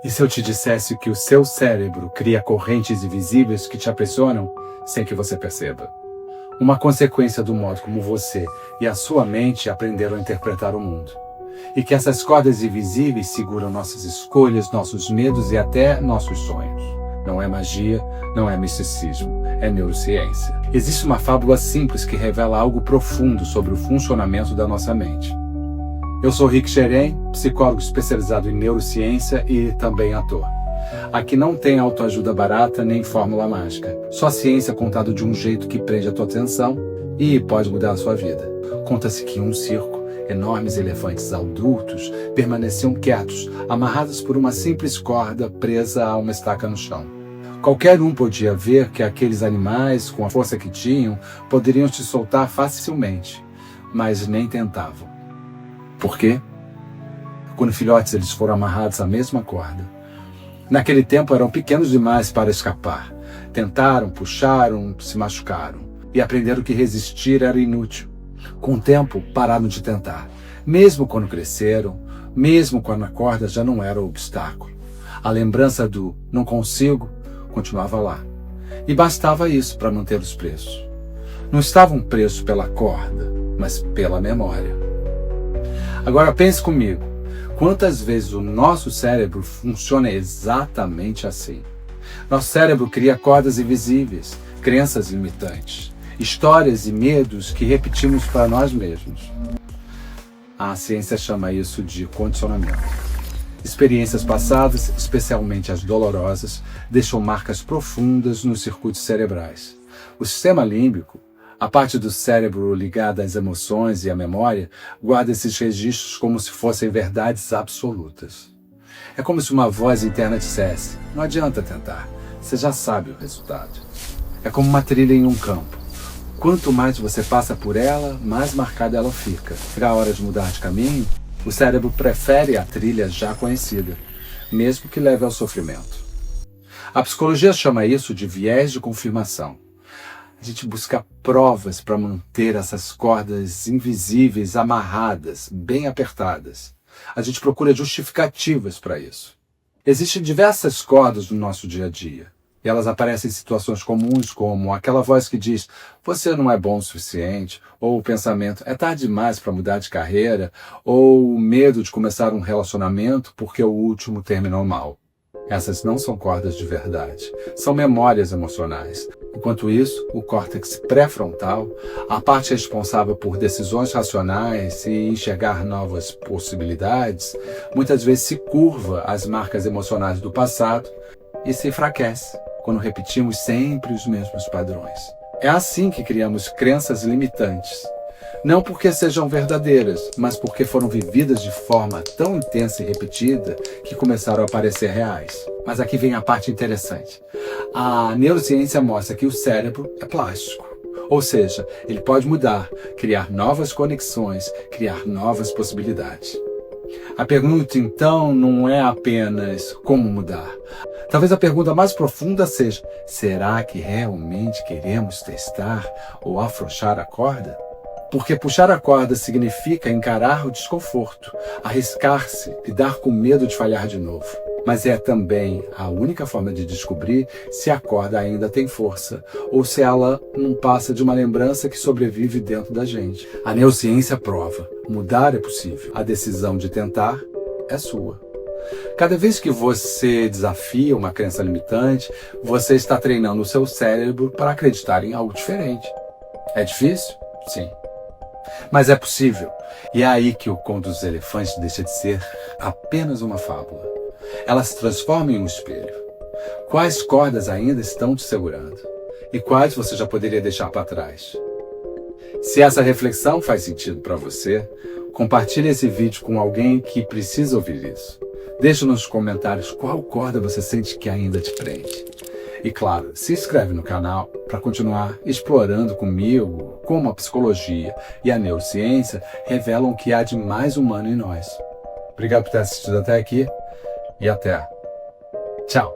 E se eu te dissesse que o seu cérebro cria correntes invisíveis que te aprisionam sem que você perceba? Uma consequência do modo como você e a sua mente aprenderam a interpretar o mundo. E que essas cordas invisíveis seguram nossas escolhas, nossos medos e até nossos sonhos. Não é magia, não é misticismo, é neurociência. Existe uma fábula simples que revela algo profundo sobre o funcionamento da nossa mente. Eu sou Rick Xeren, psicólogo especializado em neurociência e também ator. Aqui não tem autoajuda barata nem fórmula mágica, só ciência contada de um jeito que prende a tua atenção e pode mudar a sua vida. Conta-se que em um circo, enormes elefantes adultos permaneciam quietos, amarrados por uma simples corda presa a uma estaca no chão. Qualquer um podia ver que aqueles animais, com a força que tinham, poderiam se soltar facilmente, mas nem tentavam. Por quê? Quando filhotes eles foram amarrados à mesma corda. Naquele tempo eram pequenos demais para escapar. Tentaram, puxaram, se machucaram e aprenderam que resistir era inútil. Com o tempo, pararam de tentar. Mesmo quando cresceram, mesmo quando a corda já não era o obstáculo. A lembrança do não consigo continuava lá. E bastava isso para mantê-los presos. Não estavam presos pela corda, mas pela memória. Agora pense comigo, quantas vezes o nosso cérebro funciona exatamente assim? Nosso cérebro cria cordas invisíveis, crenças limitantes, histórias e medos que repetimos para nós mesmos. A ciência chama isso de condicionamento. Experiências passadas, especialmente as dolorosas, deixam marcas profundas nos circuitos cerebrais. O sistema límbico, a parte do cérebro ligada às emoções e à memória, guarda esses registros como se fossem verdades absolutas. É como se uma voz interna dissesse: não adianta tentar, você já sabe o resultado. É como uma trilha em um campo. Quanto mais você passa por ela, mais marcada ela fica. Chega a hora de mudar de caminho, o cérebro prefere a trilha já conhecida, mesmo que leve ao sofrimento. A psicologia chama isso de viés de confirmação. A gente busca provas para manter essas cordas invisíveis amarradas, bem apertadas. A gente procura justificativas para isso. Existem diversas cordas no nosso dia a dia. E elas aparecem em situações comuns, como aquela voz que diz: você não é bom o suficiente, ou o pensamento: é tarde demais para mudar de carreira, ou o medo de começar um relacionamento porque o último terminou mal. Essas não são cordas de verdade, são memórias emocionais. Enquanto isso, o córtex pré-frontal, a parte responsável por decisões racionais e enxergar novas possibilidades, muitas vezes se curva às marcas emocionais do passado e se enfraquece quando repetimos sempre os mesmos padrões. É assim que criamos crenças limitantes. Não porque sejam verdadeiras, mas porque foram vividas de forma tão intensa e repetida que começaram a parecer reais. Mas aqui vem a parte interessante. A neurociência mostra que o cérebro é plástico. Ou seja, ele pode mudar, criar novas conexões, criar novas possibilidades. A pergunta, então, não é apenas como mudar. Talvez a pergunta mais profunda seja: será que realmente queremos testar ou afrouxar a corda? Porque puxar a corda significa encarar o desconforto, arriscar-se, lidar com medo de falhar de novo. Mas é também a única forma de descobrir se a corda ainda tem força, ou se ela não passa de uma lembrança que sobrevive dentro da gente. A neurociência prova: mudar é possível. A decisão de tentar é sua. Cada vez que você desafia uma crença limitante, você está treinando o seu cérebro para acreditar em algo diferente. É difícil? Sim. Mas é possível. E é aí que o conto dos elefantes deixa de ser apenas uma fábula. Ela se transforma em um espelho. Quais cordas ainda estão te segurando? E quais você já poderia deixar para trás? Se essa reflexão faz sentido para você, compartilhe esse vídeo com alguém que precisa ouvir isso. Deixe nos comentários qual corda você sente que ainda te prende. E claro, se inscreve no canal para continuar explorando comigo como a psicologia e a neurociência revelam o que há de mais humano em nós. Obrigado por ter assistido até aqui e até. Tchau!